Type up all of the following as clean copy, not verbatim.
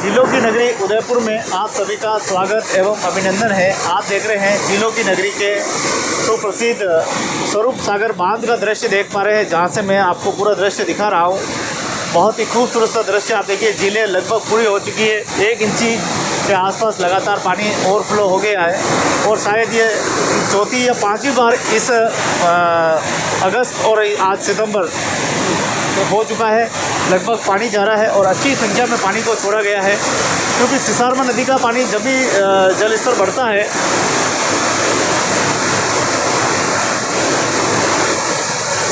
झीलों की नगरी उदयपुर में आप सभी का स्वागत एवं अभिनंदन है। आप देख रहे हैं झीलों की नगरी के सुप्रसिद्ध स्वरूप सागर बांध का दृश्य देख पा रहे हैं, जहां से मैं आपको पूरा दृश्य दिखा रहा हूं। बहुत ही खूबसूरत सा दृश्य आप देखिए। झीलें लगभग पूरी हो चुकी है, 1 इंची के आसपास लगातार पानी ओवरफ्लो हो गया है और शायद ये चौथी या पांचवी बार इस अगस्त और आज सितंबर हो चुका है। लगभग पानी जा रहा है और अच्छी संख्या में पानी को छोड़ा गया है, क्योंकि सिसारमा नदी का पानी जब भी जल स्तर बढ़ता है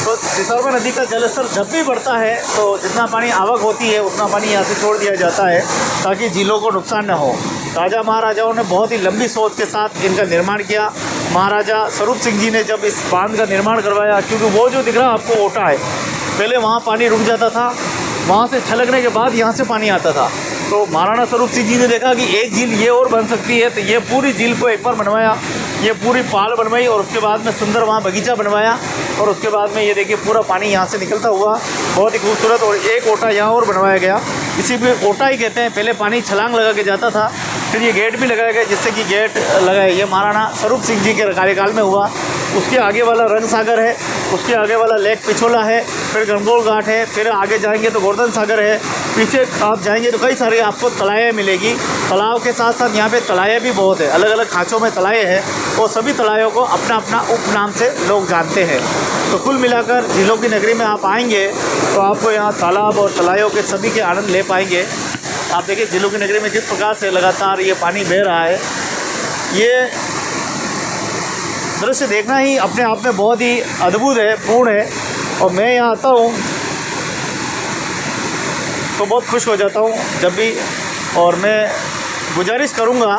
तो सिसारमा नदी का जल स्तर जब भी बढ़ता है तो जितना पानी आवक होती है उतना पानी यहाँ से छोड़ दिया जाता है ताकि झीलों को नुकसान न हो। राजा महाराजाओं ने बहुत ही लंबी सोच के साथ इनका निर्माण किया। महाराजा स्वरूप सिंह जी ने जब इस बांध का निर्माण करवाया, क्योंकि वो जो दिख रहा है आपको ओटा है, पहले वहाँ पानी रुक जाता था, वहाँ से छलकने के बाद यहाँ से पानी आता था। तो महाराणा स्वरूप सिंह जी ने देखा कि एक झील ये और बन सकती है, तो ये पूरी झील को एक बार बनवाया, ये पूरी पाल बनवाई और उसके बाद में सुंदर वहाँ बगीचा बनवाया और उसके बाद में ये देखिए पूरा पानी यहाँ से निकलता हुआ बहुत ही खूबसूरत। और एक ओटा यहाँ और बनवाया गया, इसी पे ओटा ही कहते हैं। पहले पानी छलांग लगा के जाता था, फिर ये गेट भी लगाया गया जिससे कि गेट लगाए। ये महाराणा स्वरूप सिंह जी के कार्यकाल में हुआ। उसके आगे वाला रंग सागर है, उसके आगे वाला लेक पिछोला है, फिर गंगोल घाट है, फिर आगे जाएंगे तो गोवर्धन सागर है, पीछे आप जाएंगे तो कई सारे आपको तलाएँ मिलेगी। तालाब के साथ साथ यहाँ पे तलाएँ भी बहुत है, अलग अलग खाँचों में तलाएँ हैं और सभी तलायों को अपना अपना उपनाम से लोग जानते हैं। तो कुल मिलाकर झीलों की नगरी में आप आएंगे तो आपको यहाँ तालाब और तलायों के सभी के आनंद ले पाएंगे। आप देखिए झीलों की नगरी में जिस प्रकार से लगातार ये पानी बह रहा है, ये दृश्य देखना ही अपने आप में बहुत ही अद्भुत है, पूर्ण है। और मैं यहाँ आता हूँ तो बहुत खुश हो जाता हूँ जब भी। और मैं गुजारिश करूँगा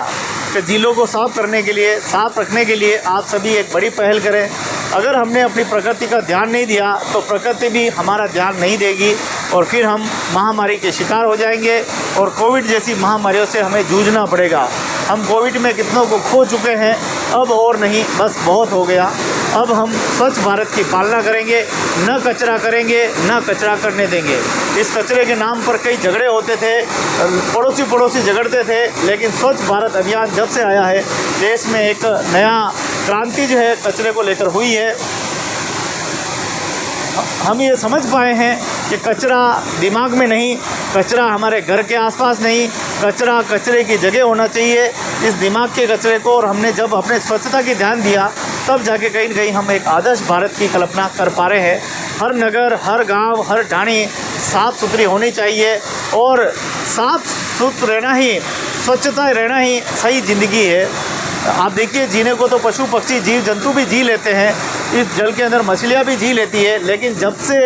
कि झीलों को साफ़ करने के लिए, साफ़ रखने के लिए आप सभी एक बड़ी पहल करें। अगर हमने अपनी प्रकृति का ध्यान नहीं दिया तो प्रकृति भी हमारा ध्यान नहीं देगी और फिर हम महामारी के शिकार हो जाएंगे और कोविड जैसी महामारियों से हमें जूझना पड़ेगा। हम कोविड में कितनों को खो चुके हैं, अब और नहीं, बस बहुत हो गया। अब हम स्वच्छ भारत की पालना करेंगे, न कचरा करेंगे, न कचरा करने देंगे। इस कचरे के नाम पर कई झगड़े होते थे, पड़ोसी झगड़ते थे, लेकिन स्वच्छ भारत अभियान जब से आया है देश में एक नया क्रांति जो है कचरे को लेकर हुई है। हम ये समझ पाए हैं कि कचरा दिमाग में नहीं, कचरा हमारे घर के आसपास नहीं, कचरा कचरे की जगह होना चाहिए, इस दिमाग के कचरे को। और हमने जब अपने स्वच्छता की ध्यान दिया तब जाके कहीं न कहीं हम एक आदर्श भारत की कल्पना कर पा रहे हैं। हर नगर, हर गांव, हर ढाणी साफ़ सुथरी होनी चाहिए और साफ़ सुथरा रहना ही, स्वच्छता रहना ही सही ज़िंदगी है। आप देखिए जीने को तो पशु पक्षी जीव जंतु भी जी लेते हैं, इस जल के अंदर मछलियाँ भी जी लेती है, लेकिन जब से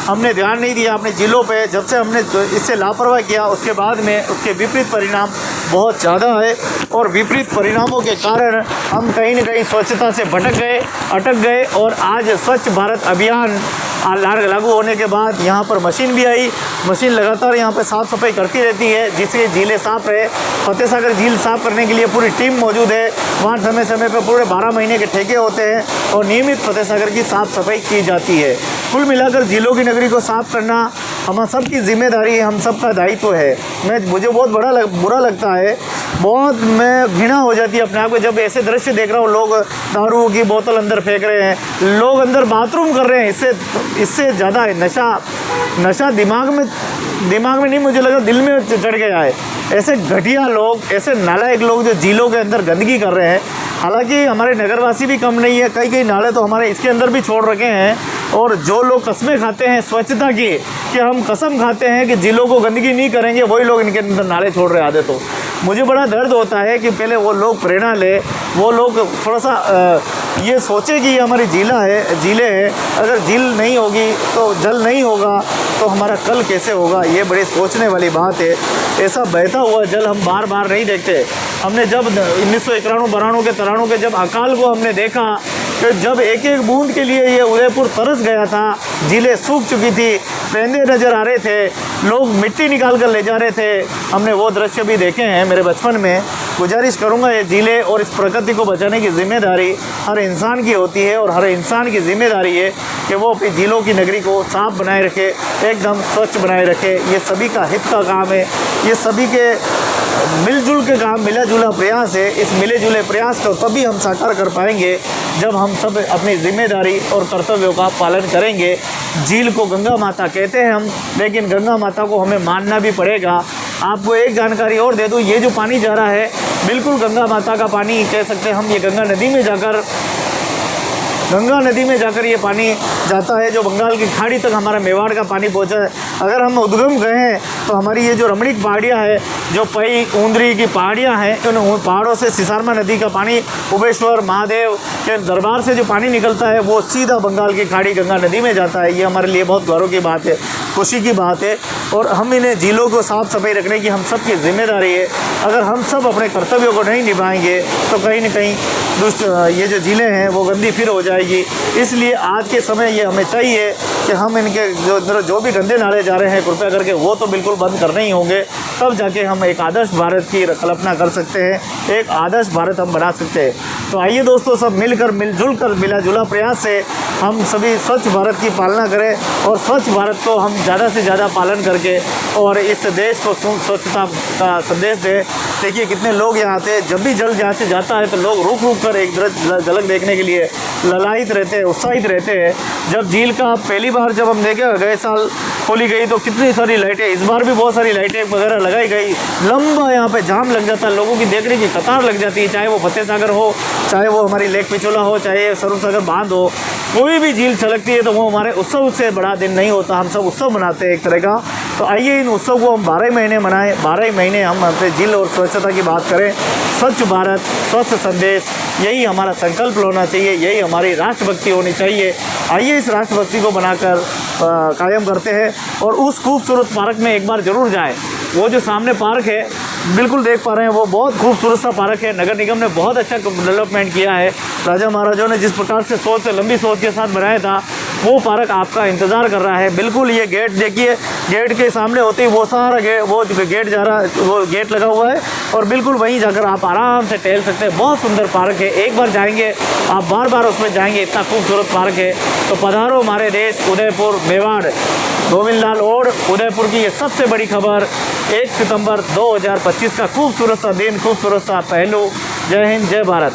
हमने ध्यान नहीं दिया अपने झीलों पे, जब से हमने इससे लापरवाह किया, उसके बाद में उसके विपरीत परिणाम बहुत ज़्यादा है। और विपरीत परिणामों के कारण हम कहीं न कहीं स्वच्छता से भटक गए, अटक गए। और आज स्वच्छ भारत अभियान लागू होने के बाद यहाँ पर मशीन भी आई, मशीन लगातार यहाँ पे साफ़ सफाई करती रहती है जिससे झीलें साफ़ रहे। फतेह सागर झील साफ़ करने के लिए पूरी टीम मौजूद है, वहाँ समय समय पर पूरे 12 महीने के ठेके होते हैं और नियमित फतेह सागर की साफ़ सफाई की जाती है। कुल मिलाकर झीलों की नगरी को साफ़ करना हम सब की जिम्मेदारी है, हम सब का दायित्व है। मुझे बहुत बुरा लगता है, बहुत मैं घृणा हो जाती है अपने आप को जब ऐसे दृश्य देख रहा हूँ। लोग दारू की बोतल अंदर फेंक रहे हैं, लोग अंदर बाथरूम कर रहे हैं। इससे ज़्यादा है नशा दिमाग में नहीं, मुझे लगा दिल में चढ़ गया है। ऐसे घटिया लोग, ऐसे नालायक लोग जो झीलों के अंदर गंदगी कर रहे हैं। हालांकि हमारे नगरवासी भी कम नहीं है, कई नाले तो हमारे इसके अंदर भी छोड़ रखे हैं। और जो लोग कस्में खाते हैं स्वच्छता की, कि हम कसम खाते हैं कि झीलों को गंदगी नहीं करेंगे, वही लोग इनके अंदर नाले छोड़ रहे आते। तो मुझे बड़ा दर्द होता है कि पहले वो लोग प्रेरणा ले, वो लोग थोड़ा सा ये सोचे कि ये हमारी झीलें हैं। अगर झील नहीं होगी तो जल नहीं होगा तो हमारा कल कैसे होगा, ये बड़ी सोचने वाली बात है। ऐसा बहता हुआ जल हम बार बार नहीं देखते। हमने जब 1991-92 के तरानों के जब अकाल को हमने देखा, कि जब एक एक बूंद के लिए ये उदयपुर तरस गया था, झीलें सूख चुकी थी, पेंदे नज़र आ रहे थे, लोग मिट्टी निकाल कर ले जा रहे थे, हमने वो दृश्य भी देखे हैं मेरे बचपन में। गुजारिश करूंगा ये झीलें और इस प्रकृति को बचाने की जिम्मेदारी हर इंसान की होती है और हर इंसान की जिम्मेदारी है कि वो अपनी झीलों की नगरी को साफ बनाए रखे, एकदम स्वच्छ बनाए रखे। ये सभी का हित का काम है, ये सभी के मिलजुल के काम, मिला जुला प्रयास है। इस मिले जुले प्रयास को तभी हम साकार कर पाएंगे जब हम सब अपनी जिम्मेदारी और कर्तव्यों का पालन करेंगे। झील को गंगा माता कहते हैं हम, लेकिन गंगा माता को हमें मानना भी पड़ेगा। आपको एक जानकारी और दे दूँ, ये जो पानी जा रहा है बिल्कुल गंगा माता का पानी कह सकते हैं हम। ये गंगा नदी में जाकर ये पानी जाता है, जो बंगाल की खाड़ी तक हमारा मेवाड़ का पानी पहुंचा है। अगर हम उद्गम गए हैं तो हमारी ये जो रमणीक पहाड़ियाँ हैं, जो पई ऊंदरी की पहाड़ियाँ हैं, उन पहाड़ों से सिसारमा नदी का पानी, उबेश्वर महादेव के दरबार से जो पानी निकलता है वो सीधा बंगाल की खाड़ी गंगा नदी में जाता है। ये हमारे लिए बहुत गौरव की बात है, खुशी की बात है। और हम इन्हें झीलों को साफ सफाई रखने की हम सब की जिम्मेदारी है। अगर हम सब अपने कर्तव्यों को नहीं निभाएंगे तो कहीं न कहीं ये जो झीलें हैं वो गंदी फिर हो जाएगी। इसलिए आज के समय ये हमें चाहिए कि हम इनके जो भी गंदे नाले जा रहे हैं कृपया करके वो तो बिल्कुल बंद करने ही होंगे, तब जाके हम एक आदर्श भारत की कल्पना कर सकते हैं, एक आदर्श भारत हम बना सकते हैं। तो आइए दोस्तों, सब मिलकर मिलजुल कर मिला जुला प्रयास से हम सभी स्वच्छ भारत की पालना करें और स्वच्छ भारत को हम ज़्यादा से ज़्यादा पालन करके और इस देश को स्वच्छता का संदेश दें। देखिए कितने लोग यहाँ आते हैं, जब भी जल यहाँ से जाता है तो लोग रुक रुक कर एक झलक देखने के लिए ललायित रहते हैं, उत्साहित रहते हैं। जब झील का पहली बार जब हम देखे, गए साल खोली गई तो कितनी सारी लाइटें, इस बार भी बहुत सारी लाइटें वगैरह लगाई गई। लंबा यहाँ पे जाम लग जाता है, लोगों की देखने की कतार लग जाती है, चाहे वो फतेह सागर हो, चाहे वो हमारी लेक पिछोला हो, चाहे स्वरूप सागर बांध हो, कोई भी झील छलकती है तो वो हमारे उत्सव से बड़ा दिन नहीं होता। हम सब उत्सव मनाते हैं एक तरह का। तो आइए इन उत्सव को हम 12 महीने मनाएं, 12 महीने हम अपने झील और स्वच्छता की बात करें। स्वच्छ भारत, स्वच्छ संदेश, यही हमारा संकल्प होना चाहिए, यही हमारी राष्ट्रभक्ति होनी चाहिए। आइए इस राष्ट्रभक्ति को बनाकर कायम करते हैं और उस खूबसूरत पार्क में एक बार ज़रूर जाएं। वो जो सामने पार्क है बिल्कुल देख पा रहे हैं, वो बहुत खूबसूरत सा पार्क है। नगर निगम ने बहुत अच्छा डेवलपमेंट किया है। राजा महाराजाओं ने जिस प्रकार से सोच से लंबी सोच के साथ बनाया था, वो पार्क आपका इंतज़ार कर रहा है। बिल्कुल ये गेट देखिए, गेट के सामने होती है वो सारा वो गेट जा रहा है, वो गेट लगा हुआ है और बिल्कुल वहीं जाकर आप आराम से टहल सकते हैं। बहुत सुंदर पार्क है, एक बार जाएंगे आप बार बार उसमें जाएंगे, इतना खूबसूरत पार्क है। तो पधारो हमारे देश उदयपुर मेवाड़, गोविंद लाल ओड उदयपुर की ये सबसे बड़ी खबर 1 सितंबर 2025 का खूबसूरत सा दिन, खूबसूरत सा पहलू। जय हिंद, जय भारत।